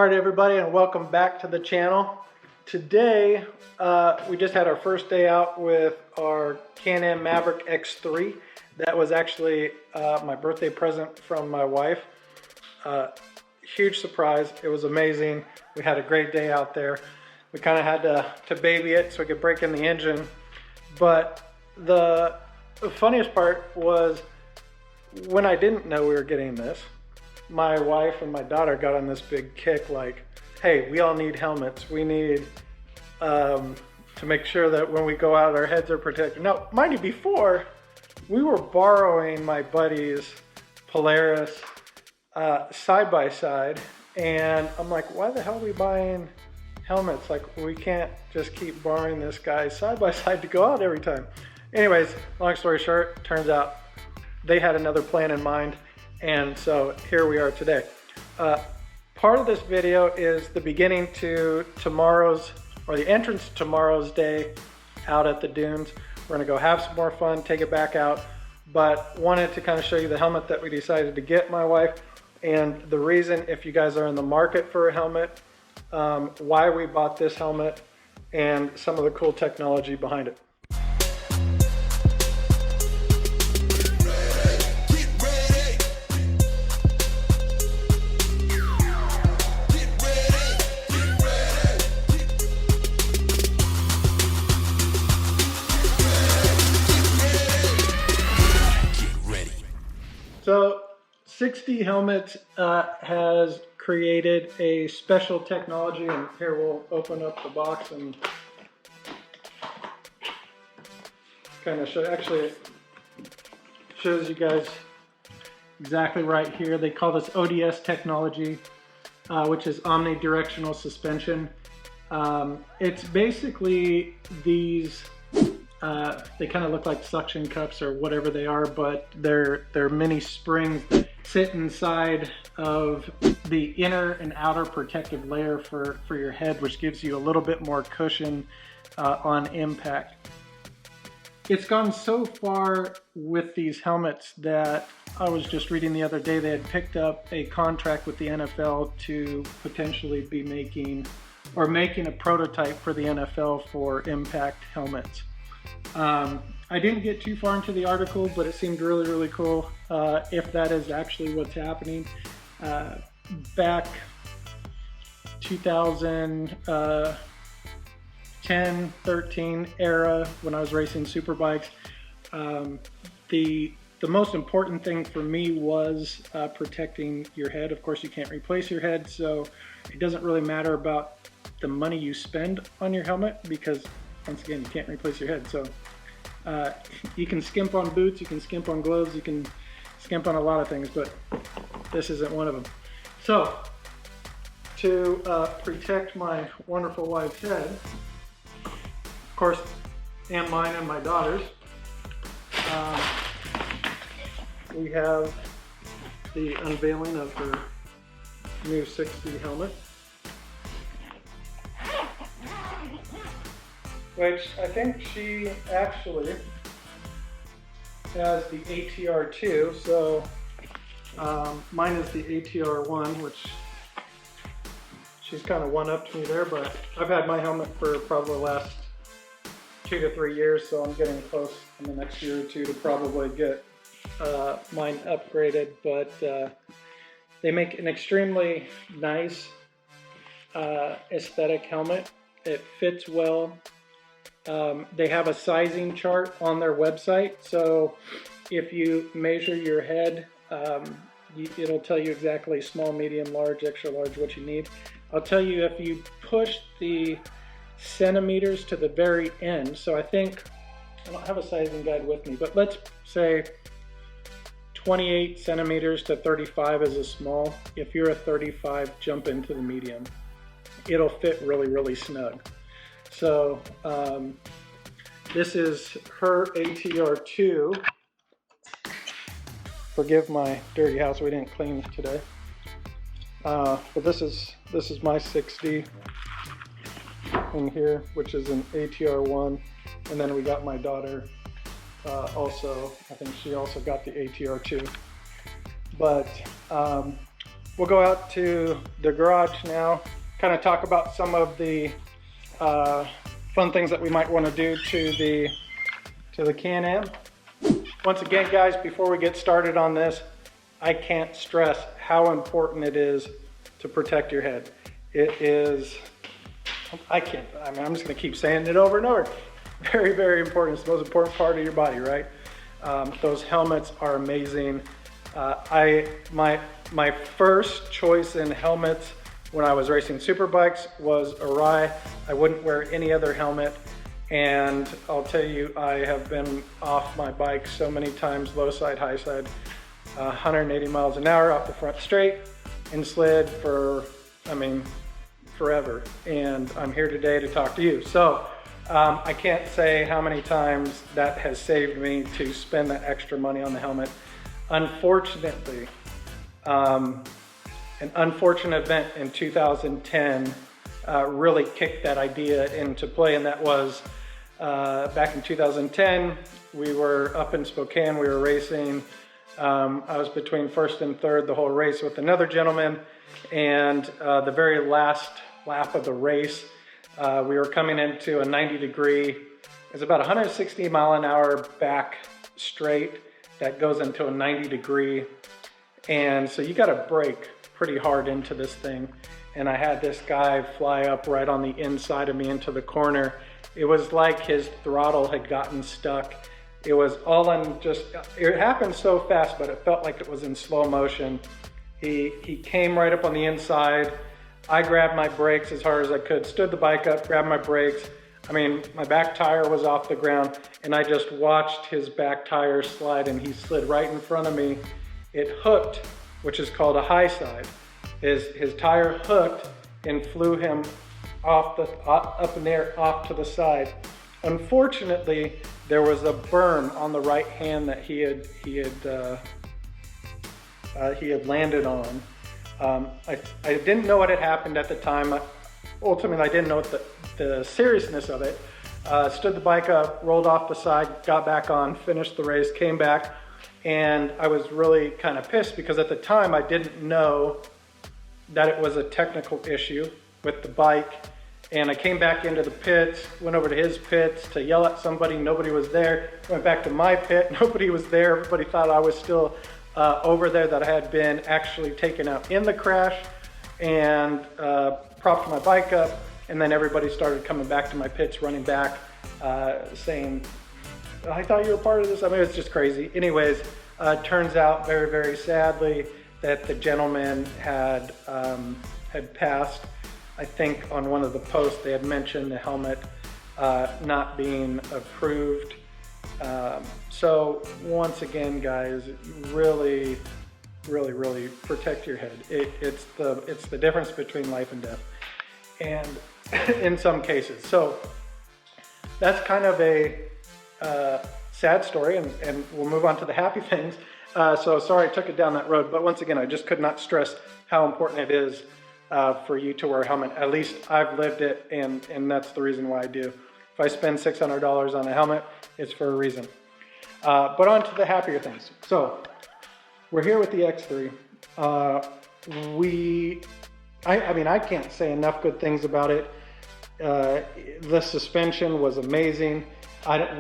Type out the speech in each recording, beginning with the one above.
Alright everybody, and welcome back to the channel. Today we just had our first day out with our Can-Am Maverick X3. That was actually my birthday present from my wife. Huge surprise. It was amazing. We had a great day out there. We kind of had to baby it so we could break in the engine. But the funniest part was when I didn't know we were getting this, my wife and my daughter got on this big kick like, hey, we all need helmets. We need to make sure that when we go out, our heads are protected. Now, mind you, before, we were borrowing my buddy's Polaris side-by-side, and I'm like, why the hell are we buying helmets? Like, we can't just keep borrowing this guy's side-by-side to go out every time. Anyways, long story short, turns out they had another plan in mind. And so here we are today. Part of this video is the beginning to tomorrow's, or the entrance to tomorrow's day out at the dunes. We're gonna go have some more fun, take it back out, but wanted to kind of show you the helmet that we decided to get, my wife, and the reason, if you guys are in the market for a helmet, why we bought this helmet, and some of the cool technology behind it. So 60 Helmets has created a special technology, and here we'll open up the box and kind of show, actually it shows you guys exactly right here. They call this ODS technology, which is omnidirectional suspension. It's basically these they kind of look like suction cups or whatever they are, but they're mini springs that sit inside of the inner and outer protective layer for your head, which gives you a little bit more cushion on impact. It's gone so far with these helmets that I was just reading the other day they had picked up a contract with the NFL to potentially be making a prototype for the NFL for impact helmets. I didn't get too far into the article, but it seemed really cool if that is actually what's happening. Back 2010, 13 era, when I was racing superbikes, the most important thing for me was protecting your head. Of course, you can't replace your head, so it doesn't really matter about the money you spend on your helmet, because once again, you can't replace your head. So you can skimp on boots, you can skimp on gloves, you can skimp on a lot of things, but this isn't one of them. So to protect my wonderful wife's head, of course, and mine and my daughter's, we have the unveiling of her new 60 helmet, which I think she actually has the ATR2, so mine is the ATR1, which she's kind of one-upped me there, but I've had my helmet for probably the last 2 to 3 years, so I'm getting close in the next year or two to probably get mine upgraded. But they make an extremely nice aesthetic helmet. It fits well. They have a sizing chart on their website, so if you measure your head, it'll tell you exactly small, medium, large, extra large, what you need. I'll tell you if you push the centimeters to the very end, so I think, I don't have a sizing guide with me, but let's say 28 centimeters to 35 is a small. If you're a 35, jump into the medium. It'll fit really snug. So this is her ATR2. Forgive my dirty house, we didn't clean today. But this is my 60 in here, which is an ATR1, and then we got my daughter also. I think she also got the ATR2. But we'll go out to the garage now, kind of talk about some of the fun things that we might want to do to the Can-Am. Once again, guys, before we get started on this, I can't stress how important it is to protect your head. It is, I'm just going to keep saying it over and over. Very, very important. It's the most important part of your body, right? Those helmets are amazing. My first choice in helmets when I was racing superbikes was Arai. I wouldn't wear any other helmet. And I'll tell you, I have been off my bike so many times, low side, high side, 180 miles an hour off the front straight and slid for, forever. And I'm here today to talk to you. So I can't say how many times that has saved me to spend that extra money on the helmet. Unfortunately, an unfortunate event in 2010 really kicked that idea into play, and that was back in 2010. We were up in Spokane, we were racing. I was between first and third the whole race with another gentleman, and the very last lap of the race, we were coming into a 90-degree, it's about 160 mile an hour back straight that goes into a 90-degree, and so you got to brake pretty hard into this thing. And I had this guy fly up right on the inside of me into the corner. It was like his throttle had gotten stuck. It was all in it happened so fast, but it felt like it was in slow motion. He came right up on the inside. I grabbed my brakes as hard as I could, stood the bike up, grabbed my brakes. My back tire was off the ground, and I just watched his back tire slide, and he slid right in front of me. It hooked, which is called a high side. His tire hooked and flew him up in the air off to the side. Unfortunately, there was a berm on the right hand that he had landed on. I didn't know what had happened at the time. Ultimately, I didn't know the seriousness of it. Stood the bike up, rolled off the side, got back on, finished the race, came back, and I was really kind of pissed because at the time I didn't know that it was a technical issue with the bike. And I came back into the pits, went over to his pits to yell at somebody, nobody was there. Went back to my pit, nobody was there. Everybody thought I was still over there, that I had been actually taken out in the crash, and propped my bike up. And then everybody started coming back to my pits, running back, saying, I thought you were part of this. It's just crazy. Anyways, turns out very, very sadly that the gentleman had passed. I think on one of the posts they had mentioned the helmet not being approved. So once again, guys, really, really, really protect your head. It's the difference between life and death, and in some cases. So that's kind of a sad story, and we'll move on to the happy things. So sorry I took it down that road, but once again, I just could not stress how important it is for you to wear a helmet. At least I've lived it, and that's the reason why I do. If I spend $600 on a helmet, it's for a reason. But on to the happier things. So we're here with the X3. I can't say enough good things about it. The suspension was amazing.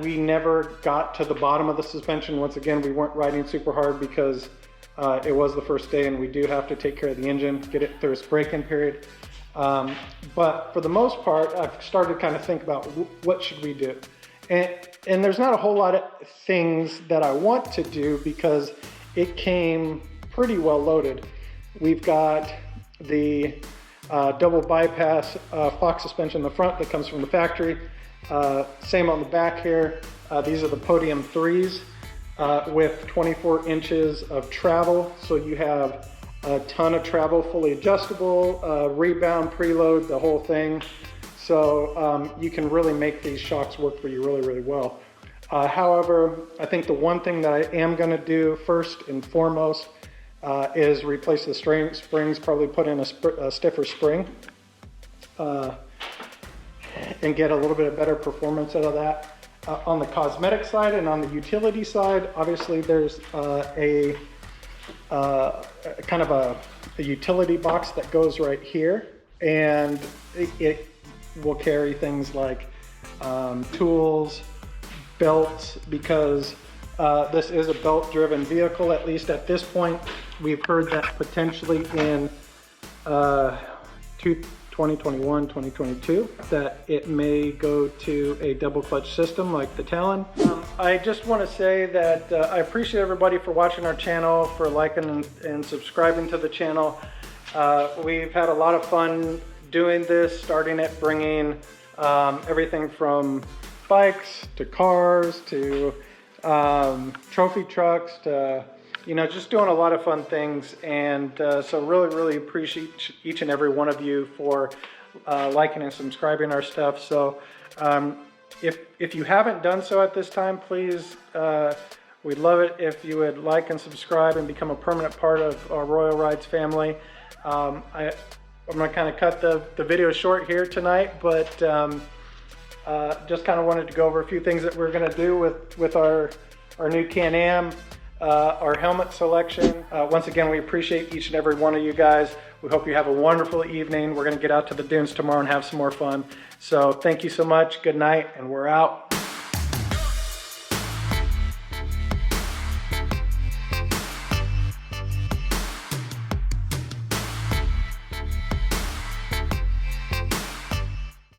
We never got to the bottom of the suspension. Once again, we weren't riding super hard because it was the first day, and we do have to take care of the engine, get it through its break-in period. But for the most part, I've started to kind of think about what should we do. And there's not a whole lot of things that I want to do because it came pretty well loaded. We've got the double bypass Fox suspension in the front that comes from the factory. Same on the back here. These are the Podium 3s with 24 inches of travel. So you have a ton of travel, fully adjustable, rebound, preload, the whole thing. So you can really make these shocks work for you really, really well. However, I think the one thing that I am going to do first and foremost is replace the springs, probably put in a stiffer spring and get a little bit of better performance out of that. On the cosmetic side and on the utility side, obviously there's a kind of a utility box that goes right here, and it will carry things like tools, belts, because this is a belt-driven vehicle, at least at this point. We've heard that potentially in 2021, 2022, that it may go to a double clutch system like the Talon. I just want to say that I appreciate everybody for watching our channel, for liking and subscribing to the channel. We've had a lot of fun doing this, starting at bringing everything from bikes to cars to trophy trucks to, you know, just doing a lot of fun things. And so really appreciate each and every one of you for liking and subscribing our stuff. So if you haven't done so at this time, please, we'd love it if you would like and subscribe and become a permanent part of our Royal Rides family. I'm going to kind of cut the video short here tonight, but just kind of wanted to go over a few things that we're going to do with our new Can-Am, our helmet selection. Once again, we appreciate each and every one of you guys. We hope you have a wonderful evening. We're going to get out to the dunes tomorrow and have some more fun. So thank you so much. Good night, and we're out.